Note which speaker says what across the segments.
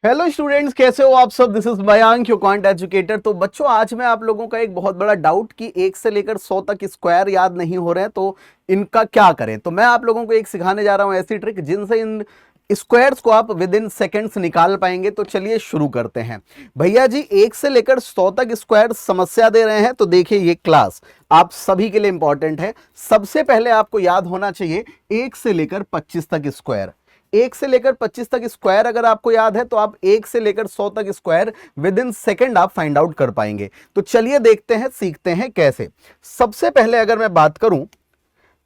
Speaker 1: Hello students, कैसे हो आप सब। This is Mayank your quant educator. तो बच्चों, आज मैं आप लोगों का एक बहुत बड़ा डाउट कि 1 से लेकर 100 तक स्क्वायर याद नहीं हो रहे हैं तो इनका क्या करें। तो मैं आप लोगों को एक सिखाने जा रहा हूं ऐसी ट्रिक जिनसे इन स्क्वायर्स को आप विद इन सेकेंड्स निकाल पाएंगे। तो चलिए शुरू करते हैं। भैया जी, 1 से लेकर 100 तक स्क्वायर समस्या दे रहे हैं, तो देखिए ये क्लास आप सभी के लिए इंपॉर्टेंट है। सबसे पहले आपको याद होना चाहिए 1 से लेकर 25 तक स्क्वायर। 1 से लेकर 25 तक स्क्वायर अगर आपको याद है तो आप 1 से लेकर 100 तक स्क्वायर विद इन सेकेंड आप फाइंड आउट कर पाएंगे। तो चलिए देखते हैं, सीखते हैं कैसे। सबसे पहले अगर मैं बात करूं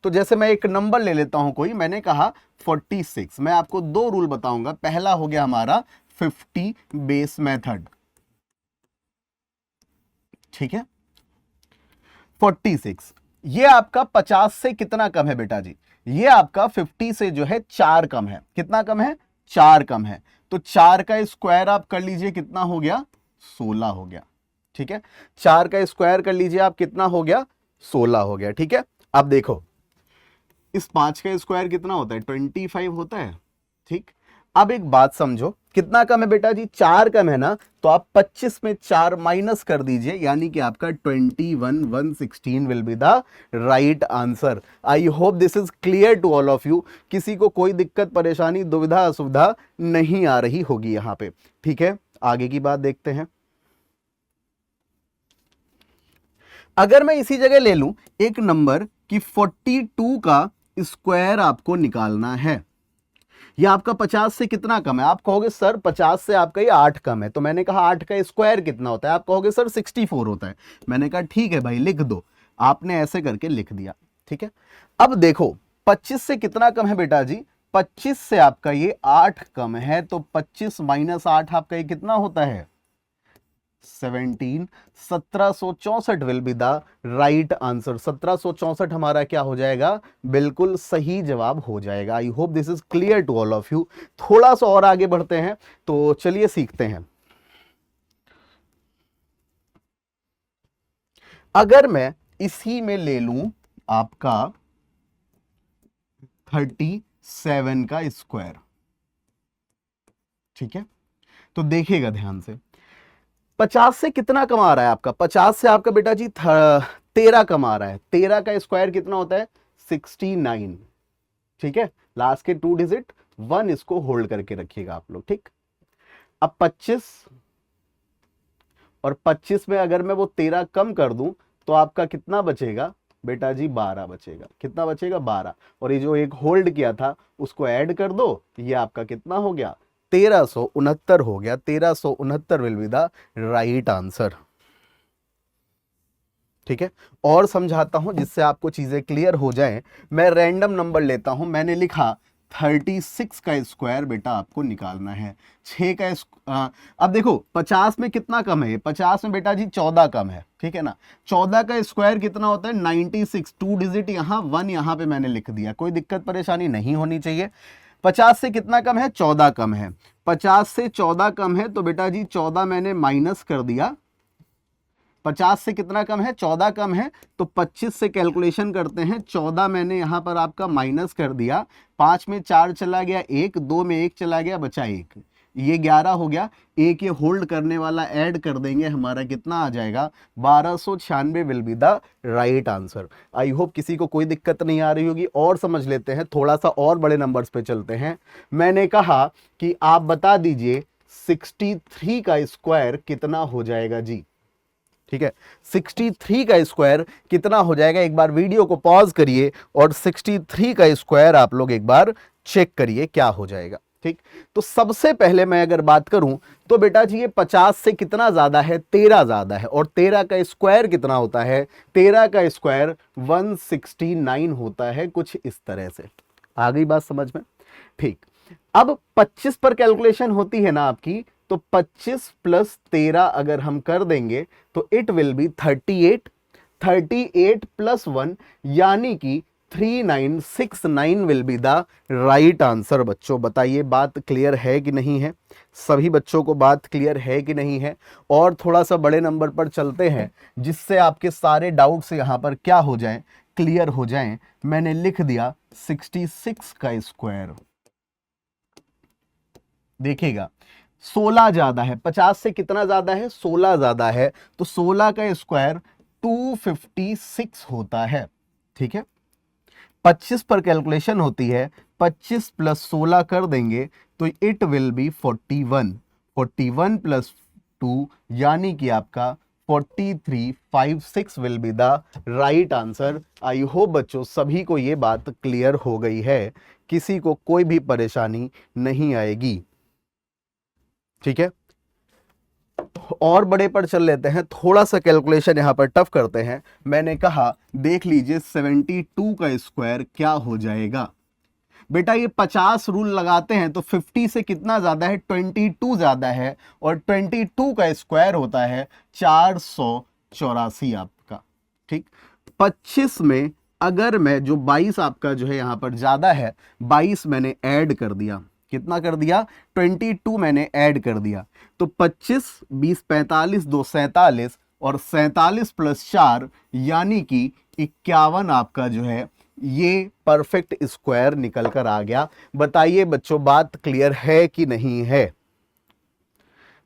Speaker 1: तो जैसे मैं एक नंबर ले लेता हूं कोई, मैंने कहा 46। मैं आपको दो रूल बताऊंगा। पहला हो गया हमारा 50 बेस मेथड, ठीक है। 46 ये आपका 50 से कितना कम है बेटा जी? ये आपका 50 से जो है 4 कम है। कितना कम है? 4 कम है। तो 4 का स्क्वायर आप कर लीजिए, कितना हो गया? 16 हो गया, ठीक है। 4 का स्क्वायर कर लीजिए आप, कितना हो गया? 16 हो गया, ठीक है। अब देखो, इस 5 का स्क्वायर कितना होता है? 25 होता है, ठीक। अब एक बात समझो, कितना कम है बेटा जी? 4 कम है ना, तो आप 25 में 4 माइनस कर दीजिए, यानी कि आपका 116 will be the right answer. I hope this is clear to all of you. किसी को कोई दिक्कत, परेशानी, दुविधा, असुविधा नहीं आ रही होगी यहां पे, ठीक है। आगे की बात देखते हैं। अगर मैं इसी जगह ले लूं एक नंबर कि 42 का स्क्वायर आपको निकालना है, ये आपका 50 से कितना कम है? आप कहोगे सर 50 से आपका ये 8 कम है। तो मैंने कहा 8 का स्क्वायर कितना होता है? आप कहोगे सर 64 होता है। मैंने कहा ठीक है भाई, लिख दो। आपने ऐसे करके लिख दिया, ठीक है। अब देखो 25 से कितना कम है बेटा जी? 25 से आपका ये 8 कम है, तो 25 माइनस 8 आपका ये कितना होता है? 17। 1764 will be the right answer. 1764 हमारा क्या हो जाएगा? बिल्कुल सही जवाब हो जाएगा। I hope this is clear to all of you. थोड़ा सा और आगे बढ़ते हैं, तो चलिए सीखते हैं। अगर मैं इसी में ले लूं आपका 37 का स्क्वायर, ठीक है, तो देखिएगा ध्यान से। 50 से कितना कमा रहा है आपका? 50 से आपका बेटा जी 13 कमा रहा है। 13 का स्क्वायर कितना होता है? 69, ठीक है। लास्ट के 2 डिजिट 1 इसको होल्ड करके रखिएगा आप लोग, ठीक। अब 25 और 25 में अगर मैं वो 13 कम कर दूं तो आपका कितना बचेगा बेटा जी? 12 बचेगा। कितना बचेगा? 12। और ये जो एक होल्ड किया था उसको ऐड कर दो, ये आपका कितना हो गया? 1369 हो गया। 1369 will be the right answer, ठीक है। और समझाता हूं जिससे आपको चीजें क्लियर हो जाएं। मैं रैंडम नंबर लेता हूं। मैंने लिखा 36 का स्क्वायर बेटा आपको निकालना है। 6 का अब देखो 50 में कितना कम है? 50 में बेटा जी 14 कम है, ठीक है ना। 14 का स्क्वायर कितना होता है? 96। 2 डिजिट यहां, 1 यहां पे मैंने लिख दिया। कोई दिक्कत परेशानी नहीं होनी चाहिए। 50 से कितना कम है? 14 कम है। 50 से 14 कम है, तो बेटा जी 14 मैंने माइनस कर दिया। 50 से कितना कम है? 14 कम है। तो 25 से कैलकुलेशन करते हैं। 14 मैंने यहां पर आपका माइनस कर दिया। 5 में 4 चला गया 1, 2 में 1 चला गया, बचा 1, ये 11 हो गया। एक ये होल्ड करने वाला ऐड कर देंगे, हमारा कितना आ जाएगा? 1296 will be the right answer. I hope किसी को कोई दिक्कत नहीं आ रही होगी। और समझ लेते हैं, थोड़ा सा और बड़े नंबर्स पे चलते हैं। मैंने कहा कि आप बता दीजिए 63 का स्क्वायर कितना हो जाएगा जी, ठीक है। 63 का स्क्वायर कितना हो जाएगा? एक बार वीडियो को पॉज करिए और 63 का स्क्वायर आप लोग एक बार चेक करिए क्या हो जाएगा, ठीक। तो सबसे पहले मैं अगर बात करूं तो बेटा जी ये 50 से कितना ज्यादा है? 13 ज्यादा है। और 13 का स्क्वायर कितना होता है? 13 का स्क्वायर 169 होता है, कुछ इस तरह से। आ गई बात समझ में? ठीक। अब 25 पर कैलकुलेशन होती है ना आपकी, तो 25 प्लस 13 अगर हम कर देंगे तो इट विल बी 38। 38 प्लस 1 यानी कि 3969 will be the right answer. बच्चों बताइए बात क्लियर है कि नहीं है? सभी बच्चों को बात क्लियर है कि नहीं है? और थोड़ा सा बड़े नंबर पर चलते हैं जिससे आपके सारे डाउट्स यहां पर क्या हो जाएं? क्लियर हो जाएं। मैंने लिख दिया 66 का स्क्वायर। देखिएगा 16 ज्यादा है, 50 से कितना ज्यादा है, 16 ज्यादा है, तो 16 का स्क्वायर 256 होता है। ठीक है, 25 पर कैलकुलेशन होती है, 25 प्लस 16 कर देंगे तो इट विल बी 41, 41 प्लस 2 यानी कि आपका 4356 will be the right answer. I hope बच्चों सभी को ये बात क्लियर हो गई है, किसी को कोई भी परेशानी नहीं आएगी। ठीक है, और बड़े पर चल लेते हैं, थोड़ा सा कैलकुलेशन यहां पर टफ करते हैं। मैंने कहा देख लीजिए 72 का स्क्वायर क्या हो जाएगा। बेटा ये 50 रूल लगाते हैं तो 50 से कितना ज्यादा है, 22 ज्यादा है, और 22 का स्क्वायर होता है 484 आपका। ठीक, 25 में अगर मैं जो 22 आपका जो है यहां पर ज्यादा है, 22 मैंने ऐड कर दिया, कितना कर दिया, 22 मैंने ऐड कर दिया, तो 25 20 45 2 47 और 47 प्लस 4 यानी कि 51 आपका जो है ये परफेक्ट स्क्वायर निकल कर आ गया। बताइए बच्चों बात क्लियर है कि नहीं है,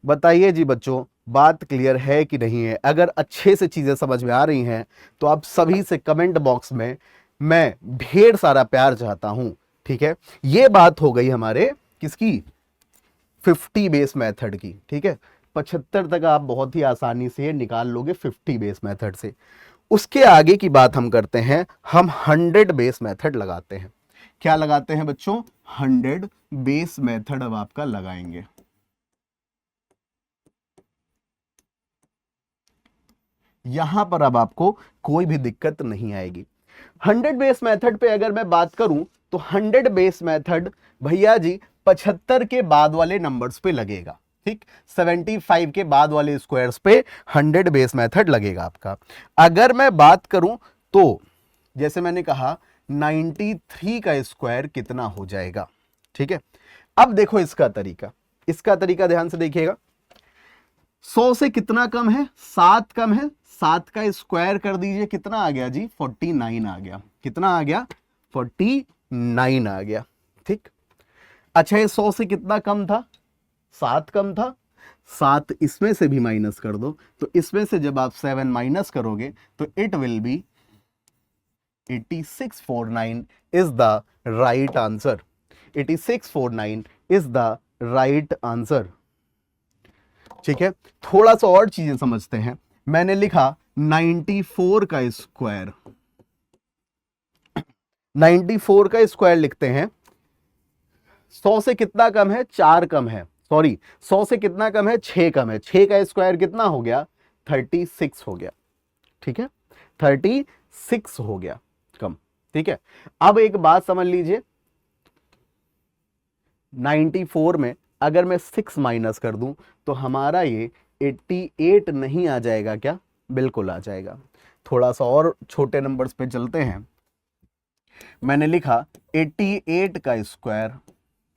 Speaker 1: बताइए जी बच्चों बात क्लियर है कि नहीं है। अगर अच्छे से चीजें समझ में आ रही हैं तो आप सभी से कमेंट बॉक्स में मैं ढेर सारा प्यार चाहता हूं। ठीक है, ये बात हो गई हमारे किसकी, 50 बेस मेथड की। ठीक है, 75 तक आप बहुत ही आसानी से निकाल लोगे 50 बेस मेथड से। उसके आगे की बात हम करते हैं, हम 100 बेस मेथड लगाते हैं। क्या लगाते हैं बच्चों, 100 बेस मेथड अब आपका लगाएंगे। यहां पर अब आपको कोई भी दिक्कत नहीं आएगी। 100 बेस मेथड पे अगर मैं बात करूं तो 100 बेस मेथड भैया जी 75 के बाद वाले नंबर्स पे लगेगा। ठीक, 75 के बाद वाले स्क्वायर्स पे 100 बेस मेथड लगेगा आपका। अगर मैं बात करूं तो जैसे मैंने कहा 93 का स्क्वायर कितना हो जाएगा। ठीक है, अब देखो इसका तरीका ध्यान से देखिएगा। 100 से कितना कम है, 7 कम है, 7 का स्क्वायर कर दीजिए, कितना आ गया जी, 49 आ गया। कितना आ गया, 49 आ गया। ठीक, अच्छा ये 100 से कितना कम था, 7 कम था, 7 इसमें से भी माइनस कर दो, तो इसमें से जब आप 7 माइनस करोगे तो it will be 8649 is the right answer. 8649 is the right answer. ठीक है, थोड़ा सा और चीजें समझते हैं। मैंने लिखा 94 का स्क्वायर, 94 का स्क्वायर लिखते हैं। 100 से कितना कम है, 4 कम है, सॉरी 100 से कितना कम है, 6 कम है, 6 का स्क्वायर कितना हो गया, 36 हो गया। ठीक है, 36 हो गया कम। ठीक है, अब एक बात समझ लीजिए, 94 में अगर मैं 6 माइनस कर दूं तो हमारा ये 88 नहीं आ जाएगा क्या, बिल्कुल आ जाएगा। थोड़ा सा और छोटे नंबर्स पे चलते हैं। मैंने लिखा 88 का स्क्वायर,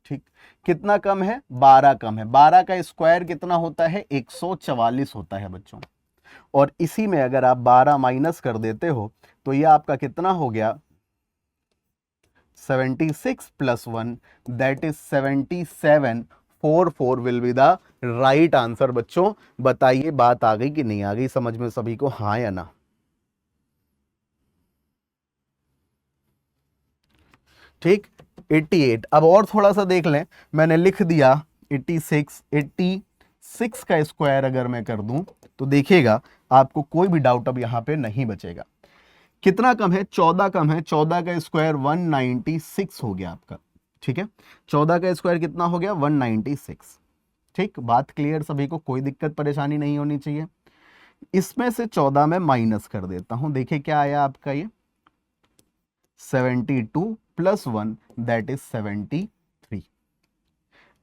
Speaker 1: ठीक, कितना कम है, 12 कम है। 12 का स्क्वायर कितना होता है, 144 होता है बच्चों। और इसी में अगर आप 12 माइनस कर देते हो तो ये आपका कितना हो गया, 76 plus 1 that is 77। 44 will be the right answer. बच्चों बताइए बात आ गई कि नहीं आ गई समझ में सभी को, हाँ या ना। ठीक, 88। अब और थोड़ा सा देख लें, मैंने लिख दिया 86। 86 का स्क्वायर अगर मैं कर दूं तो देखिएगा आपको कोई भी डाउट अब यहां पे नहीं बचेगा। कितना कम है, 14 कम है, 14 का स्क्वायर 196 हो गया आपका। ठीक है, 14 का स्क्वायर कितना हो गया, 196। ठीक, बात क्लियर सभी को, कोई दिक्कत परेशानी नहीं होनी चाहिए। इसमें से 14 में माइनस कर देता हूं, देखिए क्या आया आपका, ये 72 plus 1 that is 73।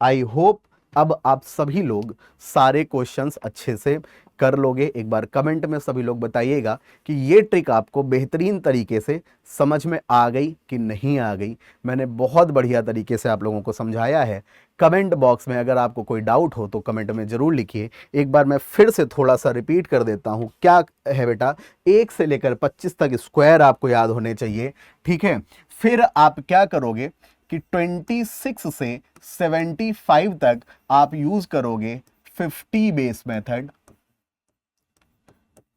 Speaker 1: I hope अब आप सभी लोग सारे क्वेश्चंस अच्छे से कर लोगे। एक बार कमेंट में सभी लोग बताइएगा कि ये ट्रिक आपको बेहतरीन तरीके से समझ में आ गई कि नहीं आ गई। मैंने बहुत बढ़िया तरीके से आप लोगों को समझाया है। कमेंट बॉक्स में अगर आपको कोई डाउट हो तो कमेंट में ज़रूर लिखिए। एक बार मैं फिर से थोड़ा सा रिपीट कर देता हूँ। क्या है बेटा, 1 से लेकर 25 तक स्क्वायर आपको याद होने चाहिए। ठीक है, फिर आप क्या करोगे, कि 26 से 75 तक आप यूज करोगे 50 बेस मेथड,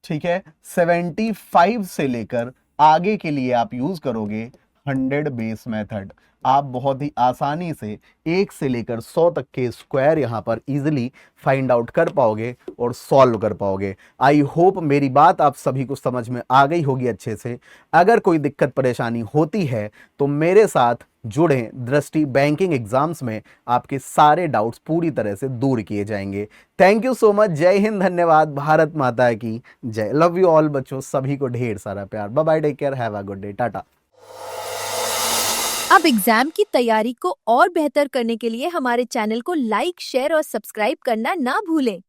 Speaker 1: ठीक है। 75 से लेकर आगे के लिए आप यूज करोगे 100 बेस मेथड। आप बहुत ही आसानी से 1 से लेकर 100 तक के स्क्वायर यहां पर इजीली फाइंड आउट कर पाओगे और सॉल्व कर पाओगे। आई होप मेरी बात आप सभी को समझ में आ गई होगी अच्छे से। अगर कोई दिक्कत परेशानी होती है तो मेरे साथ जुड़े, दृष्टि बैंकिंग एग्जाम्स में आपके सारे डाउट्स पूरी तरह से दूर किए जाएंगे। Thank you so much. जय हिंद, धन्यवाद, भारत माता की जय। लव यू ऑल बच्चों, सभी को ढेर सारा प्यार। Bye bye, take care, have a good day, tata.
Speaker 2: अब एग्जाम की तैयारी को और बेहतर करने के लिए हमारे चैनल को लाइक, शेयर और सब्सक्राइब करना ना भूलें।